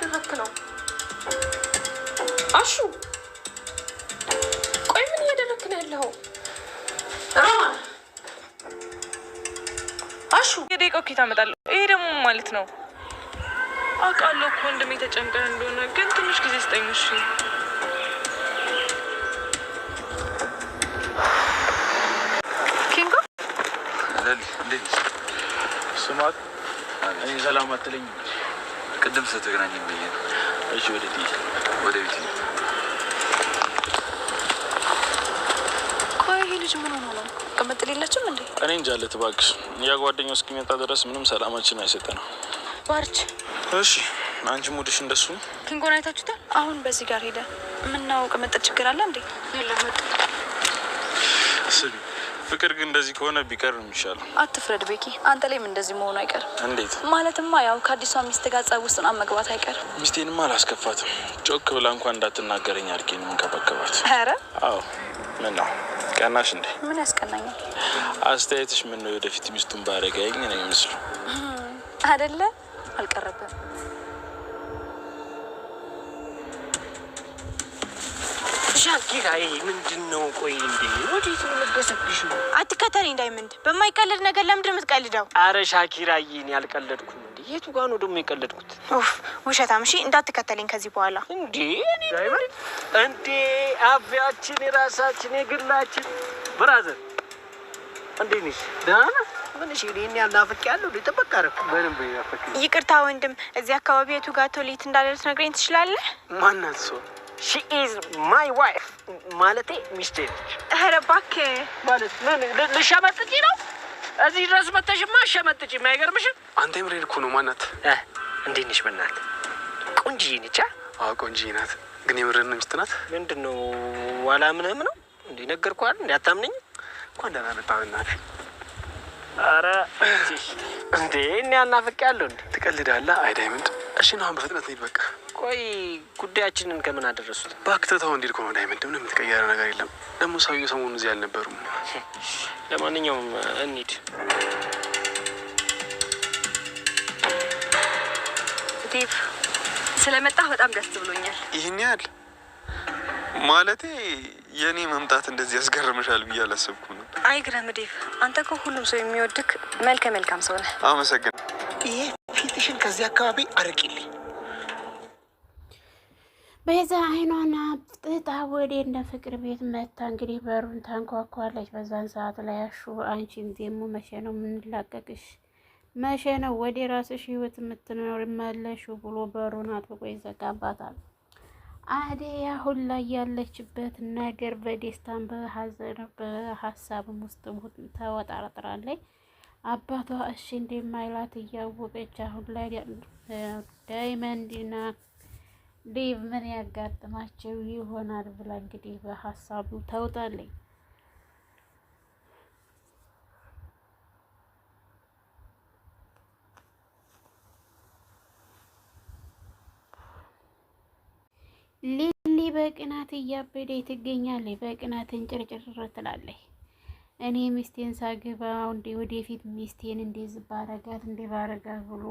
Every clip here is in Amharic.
እያደረክ ነው? አሹ ቆይ ምን እያደረክ ነው ያለው? ሮማን አሹ የደቂቃው ኪታ እመጣለሁ። ይሄ ደግሞ ማለት ነው አውቃለሁ እኮ ወንድሜ ተጨንቀህ እንደሆነ፣ ግን ትንሽ ጊዜ ስጠኝ እሺ? ኪንጎ እንዴት ስማት እኔ ሰላም አትለኝ? ቅድም ስለተገናኘን ብዬ ነው። እሺ ወደ ቤት ነው። ቆይ ይሄ ልጅ ምን ሆኖ ነው? ቅምጥል የለችም እንዴ? እኔ እንጃ አለት እባክሽ። ያ ጓደኛው እስኪመጣ ድረስ ምንም ሰላማችን አይሰጠንም። ባርች እሺ አንቺ ሙድሽ እንደሱ ኪንጎን አይታችሁታል? አሁን በዚህ ጋር ሄደ። ምነው ቅምጥል ችግር አለ እንዴ? የለም ስሚ ፍቅር ግን እንደዚህ ከሆነ ቢቀር ነው የሚሻለው። አትፍረድ ቤኪ፣ አንተ ላይም እንደዚህ መሆኑ አይቀርም። እንዴት ማለትማ ያው ከአዲሷ ሚስት ጋር ጸብ ውስጥ መግባት አይቀርም። ሚስቴንማ አላስከፋትም። ጮክ ብላ እንኳን እንዳትናገረኝ አድርጌ ነው የምንከባከባት። ኧረ አዎ። ምን ነው ቀናሽ እንዴ? ምን ያስቀናኛል? አስተያየትሽ ምን ነው ወደፊት ሚስቱን ባረጋኝ ነው የሚመስለው አይደለ? አልቀረብም። ሻኪራ ምንድነው? ቆይ እንዴ ወዴት ነው የምትገሰግሽው? አትከተለኝ ዳይመንድ። በማይቀልድ ነገር ለምንድን ነው የምትቀልደው? አረ ሻኪራዬ እኔ አልቀለድኩም። እንዴ የቱ ጋር ነው ደግሞ የቀለድኩት? ውሸታም። እሺ እንዳትከተለኝ ከዚህ በኋላ። እንዴ ዳይመንድ እንዴ አብያችን የራሳችን የግላችን ብራዘር እንዴ ነሽ? ደህና ነህ? ምን እሺ እኔ ያልናፍቄያለሁ። ተበቃረኩ በደንብ ያፈክ። ይቅርታ ወንድም፣ እዚህ አካባቢ የቱ ጋር ቶሌት እንዳለ ልትነግረኝ ትችላለህ? ማናት ሰው? She is my wife. ማለቴ ሚስቴ ነች። ኧረ እባክህ ማለት ምን ልሸመጥጪ ነው? እዚህ ድረስ መተሽማ ሸመጥጪ አይገርምሽም? አንተ የምሬን እኮ ነው። ማናት? እንዴት ነሽ? በእናትህ ቆንጆዬ ነች። አዎ ቆንጆዬ ናት። ግን የምሬን ሚስት ናት። ምንድነው ዋላ ምንም ነው እንዴ? ነገርኩህ አይደል? እንዴ አታምነኝ? እንኳን ደህና መጣህ በእናትህ። ኧረ እንዴ እኔ ያልናፍቄያለሁ። እንዴ ትቀልዳለህ? አይ ዳይመንድ እሺ ነው አሁን በፍጥነት እንሂድ በቃ። ቆይ ጉዳያችንን ከምን አደረሱት? ባክተታው እንዴት ነው ዳይመንድ? ምንም የተቀየረ ነገር የለም። ደግሞ ሰውዬው ሰሞኑን እዚህ አልነበሩም። ለማንኛውም እንሂድ። ዴቭ ስለመጣህ በጣም ደስ ብሎኛል። ይህን ያህል ማለቴ የኔ መምጣት እንደዚህ ያስገርምሻል ብዬ አላሰብኩም ነው። አይግረም ዴቭ፣ አንተ እኮ ሁሉም ሰው የሚወድክ መልካም ሰው ነህ። አመሰግናለሁ። ይሄ ፊትሽን ከዚህ አካባቢ አርቂልኝ። በዛ አይኗን አፍጥጣ ወደ እነ ፍቅር ቤት መታ እንግዲህ በሩን ታንኳኳለች። በዛን ሰዓት ላይ አሹ አንቺን ደግሞ መቼ ነው የምንላቀቅሽ? መቼ ነው ወደ ራስሽ ህይወት የምትኖር መለሹ ብሎ በሩን አጥብቆ ይዘጋባታል። አደይ አሁን ላይ ያለችበት ነገር በደስታም በሀዘን በሀሳብም ውስጥ ተወጣጥራለች። አባቷ እሺ እንደማይላት እያወቀች አሁን ላይ ዳይመንድና ዴቭ ምን ያጋጥማቸው ይሆናል ብላ እንግዲህ በሀሳቡ ተውጣለች። ሊሊ በቅናት እያበደች ትገኛለች። በቅናት እንጭርጭር ትላለች። እኔ ሚስቴን ሳገባ እንዴ ወደፊት ሚስቴን እንደዚህ ባረጋት እንደ ባረጋት ብሎ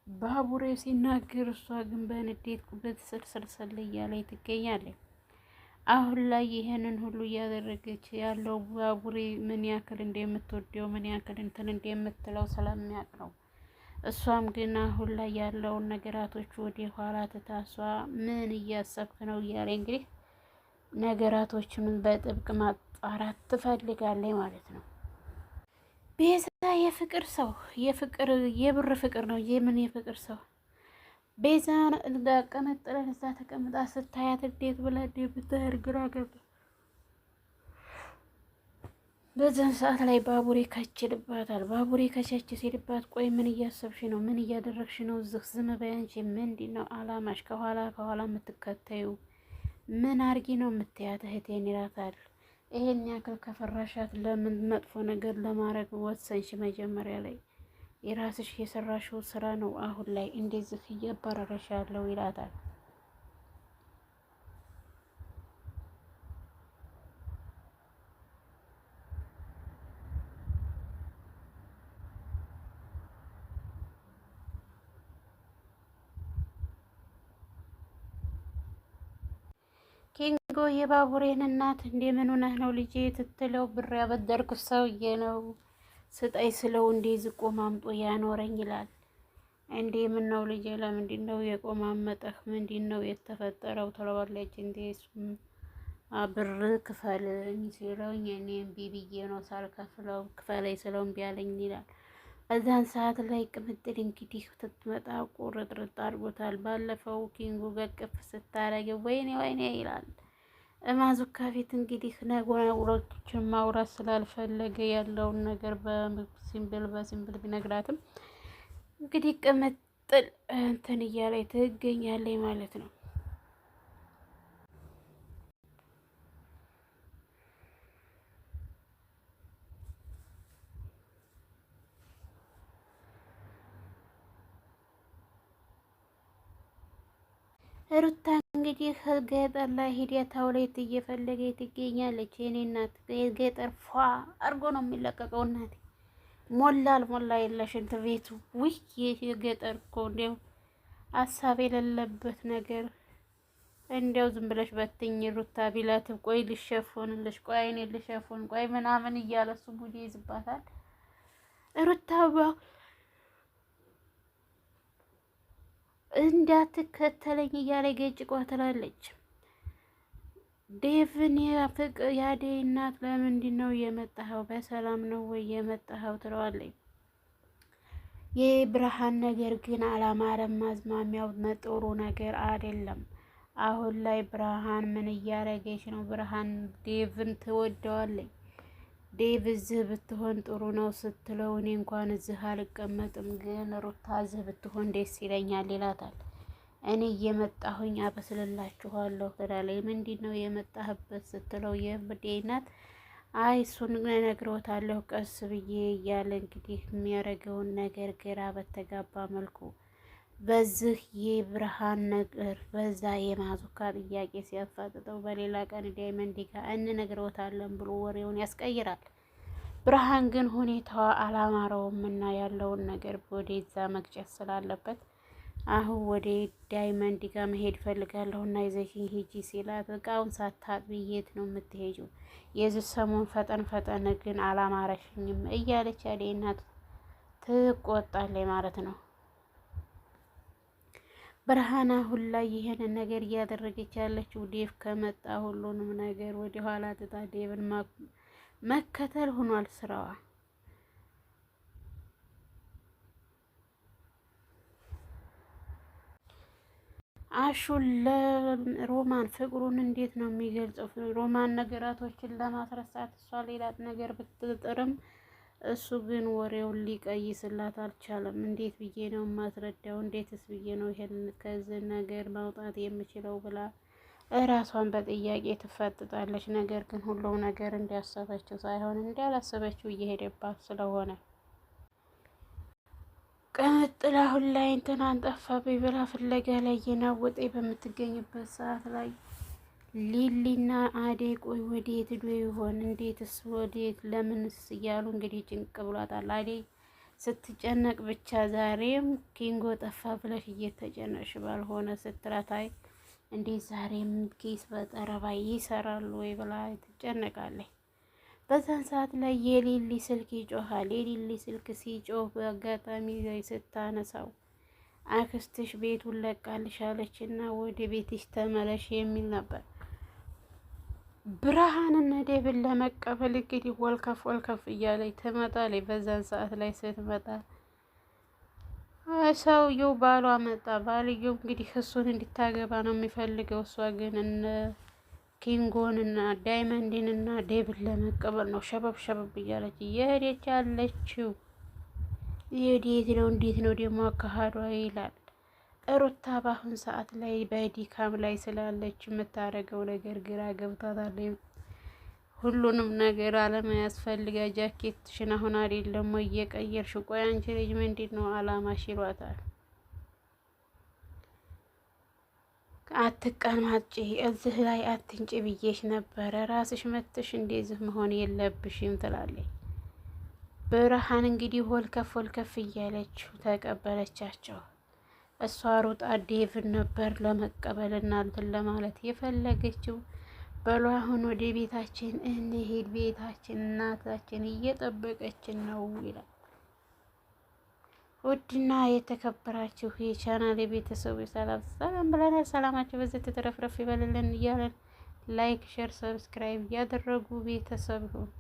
ባቡሬ ሲናገር፣ እሷ ግን በንዴት በትስልስልስል እያለች ትገኛለች። አሁን ላይ ይሄንን ሁሉ እያደረገች ያለው ባቡሬ ምን ያክል እንደምትወደው ምን ያክል እንትን እንደምትለው ስለሚያውቅ ነው። እሷም ግን አሁን ላይ ያለውን ነገራቶች ወደ ኋላ ትታሷ ምን እያሰብክ ነው እያለ እንግዲህ ነገራቶችን በጥብቅ ማጣራት ትፈልጋለች ማለት ነው። ቤዛ የፍቅር ሰው የብር ፍቅር ነው። የምን የፍቅር ሰው ቤዛ ቀመጥለን እዛ ተቀምጣ ስታያት እንዴት ብላ እንደምትሄድ ግራ ገባ። በዛን ሰዓት ላይ ባቡሬ ከችልባታል። ባቡሬ ከቸች ሲልባት ቆይ ምን እያሰብሽ ነው? ምን እያደረግሽ ነው? ዝም በይ አንቺ። ምንድን ነው አላማሽ? ከኋላ የምትከተዩ ምን አርጊ ነው የምትያት እህቴን ይላታል። ይሄን ያክል ከፈራሻት ለምን መጥፎ ነገር ለማድረግ ወሰንሽ? መጀመሪያ ላይ የራስሽ የሰራሽው ስራ ነው አሁን ላይ እንደዚህ እያባረረሽ ያለው ይላታል። የባቡሬን እናት እንደምን ሆነህ ነው ልጄ ትትለው ብር ያበደርኩት ሰውዬ ነው ስጠይ ስለው እንደዚህ ቆማምጦ ያኖረኝ ይላል። እንዴ ምን ነው ልጄ ለምንድን ነው የቆማመጠህ? ምንድን ነው የተፈጠረው? ትለዋለች። እንዴ እሱም ብር ክፈልኝ ሲለውኝ እኔ እምቢ ብዬ ነው ሳልከፍለው ክፈለኝ ስለው እምቢ አለኝ ይላል። በዛን ሰዓት ላይ ቅምጥል እንግዲህ ስትመጣ ቁርጥርጥ አድርጎታል። ባለፈው ኪንጉ ገቅፍ ስታረገው ወይኔ ወይኔ ይላል። ማዙካ ፊት እንግዲህ ነገሮችን ማውራት ስላልፈለገ ያለውን ነገር በሲምብል ቢነግራትም እንግዲህ ቅምጥል እንትን እያለች ትገኛለች ማለት ነው። ሩታ እንግዲህ ገጠር ላይ ሂዲያ ታውሌት እየፈለገች ትገኛለች። የኔ እናት ገጠር ፏ አርጎ ነው የሚለቀቀው። እናቴ ሞላ አልሞላ የለሽ እንትን ቤቱ ውይ የገጠር እኮ እንዲያው ሀሳብ የሌለበት ነገር እንዲያው ዝም ብለሽ በትኝ ሩታ ቢላትም ቆይ ልሸፎንልሽ፣ ቆይ እኔ ልሸፎን፣ ቆይ ምናምን እያለ እሱ ጉድ ይዝባታል ሩታ እንዳትከተለኝ እያለ ገጭቋ ትላለች። ዴቭን የአደይ እናት ለምንድን ነው የመጣኸው? በሰላም ነው ወይ የመጣኸው? ትለዋለች። የብርሃን ነገር ግን አላማረም። አዝማሚያው ጥሩ ነገር አይደለም። አሁን ላይ ብርሃን ምን እያረገች ነው? ብርሃን ዴቭን ትወደዋለች። ዴቭ እዚህ ብትሆን ጥሩ ነው ስትለው እኔ እንኳን እዚህ አልቀመጥም፣ ግን ሩታ እዚህ ብትሆን ደስ ይለኛል ይላታል። እኔ እየመጣሁኝ አበስልላችኋለሁ ትላለች። ምንድን ነው የመጣህበት ስትለው የአደይ እናት አይ እሱን እነግሮታለሁ ቀስ ብዬ እያለ እንግዲህ የሚያደርገውን ነገር ግራ በተጋባ መልኩ በዚህ የብርሃን ነገር በዛ የማዙካ ጥያቄ ሲያፋጥጠው በሌላ ቀን ዳይመንድ ጋር እንነግሮታለን ብሎ ወሬውን ያስቀይራል። ብርሃን ግን ሁኔታዋ አላማረውም እና ያለውን ነገር ወደዛ መግጨት ስላለበት አሁን ወደ ዳይመንድ ጋር መሄድ ፈልጋለሁ እና ይዘሽኝ ሂጂ ሲላት እቃውን ሳታጥቢ የት ነው የምትሄጂው? የዚህ ሰሞን ፈጠን ፈጠን ግን አላማረሽኝም እያለች አደይ እናት ትቆጣለች ማለት ነው። ብርሃን አሁን ላይ ይሄንን ነገር እያደረገች ያለችው ዴቭ ከመጣ ሁሉንም ነገር ወደ ኋላ ትታ ዴቭን መከተል ሆኗል ስራዋ። አሹ ለሮማን ፍቅሩን እንዴት ነው የሚገልጸው? ሮማን ነገራቶችን ለማስረሳት እሷ ሌላት ነገር ብትጥርም እሱ ግን ወሬውን ሊቀይስላት አልቻለም። እንዴት ብዬ ነው የማስረዳው? እንዴትስ ብዬ ነው ይሄን ከዚህ ነገር ማውጣት የምችለው ብላ እራሷን በጥያቄ ትፈጥጣለች። ነገር ግን ሁሉም ነገር እንዲያሰበችው ሳይሆን እንዳላሰበችው እየሄደባት ስለሆነ ቅምጥል አሁን ላይ እንትናን ጠፋብኝ ብላ ፍለጋ ላይ የናወጠ በምትገኝበት ሰዓት ላይ ሊሊና አደይ ቆይ ወዴት ሄዶ ይሆን? እንዴትስ ወዴት ለምንስ እያሉ እንግዲህ ጭንቅ ብሏታል። አደይ ስትጨነቅ ብቻ ዛሬም ኪንጎ ጠፋ ብለሽ እየተጨነቅሽ ባልሆነ ስትላታይ እንዴት ዛሬም ኪስ በጠረባ ይሰራሉ ወይ ብላ ትጨነቃለች። በዛን ሰዓት ላይ የሊሊ ስልክ ይጮሃል። የሊሊ ስልክ ሲጮህ በአጋጣሚ ላይ ስታነሳው አክስትሽ ቤቱን ለቃልሻለች እና ወደ ቤትሽ ተመለሽ የሚል ነበር። ብርሃንና ዴቭን ለመቀበል እንግዲህ ወልከፍ እያለች ትመጣለች። በዛን ሰዓት ላይ ስትመጣ ሰውየው ባሏ መጣ። ባልየው እንግዲህ እሱን እንዲታገባ ነው የሚፈልገው። እሷ ግን እነ ኪንጎን እና ዳይመንድን እና ዴቭን ለመቀበል ነው ሸበብ እያለች እየሄደች ያለችው። የዴት ነው እንዴት ነው ደግሞ አካሄዷ ይላል። ሩታ በአሁን ሰዓት ላይ በድካም ላይ ስላለች የምታደርገው ነገር ግራ ገብቷታል። ሁሉንም ነገር አለመያዝ ፈልጋ ጃኬትሽን አሁን አይደለም ወይ እየቀየርሽ? ቆይ አንቺ ልጅ ምንድን ነው አላማሽ? ይሏታል። አትቀማጪ፣ እዚህ ላይ አትንጭ ብዬሽ ነበረ፣ ራስሽ መጥሽ እንደዚህ መሆን የለብሽም ትላለች። ብርሃን እንግዲህ ወልከፍ እያለች ተቀበለቻቸው። እሷ ሩጣ ዴቭን ነበር ለመቀበል እና እንትን ለማለት የፈለገችው። በሉ አሁን ወደ ቤታችን እንሂድ፣ ቤታችን እናታችን እየጠበቀችን ነው ይላል። ውድና የተከበራችሁ የቻናል ቤተሰቦች ሰላም ብለናል። ሰላማችሁ በዚህ ተትረፍረፍ ይበልልን እያለን ላይክ፣ ሼር፣ ሰብስክራይብ እያደረጉ ቤተሰብ ይሁን።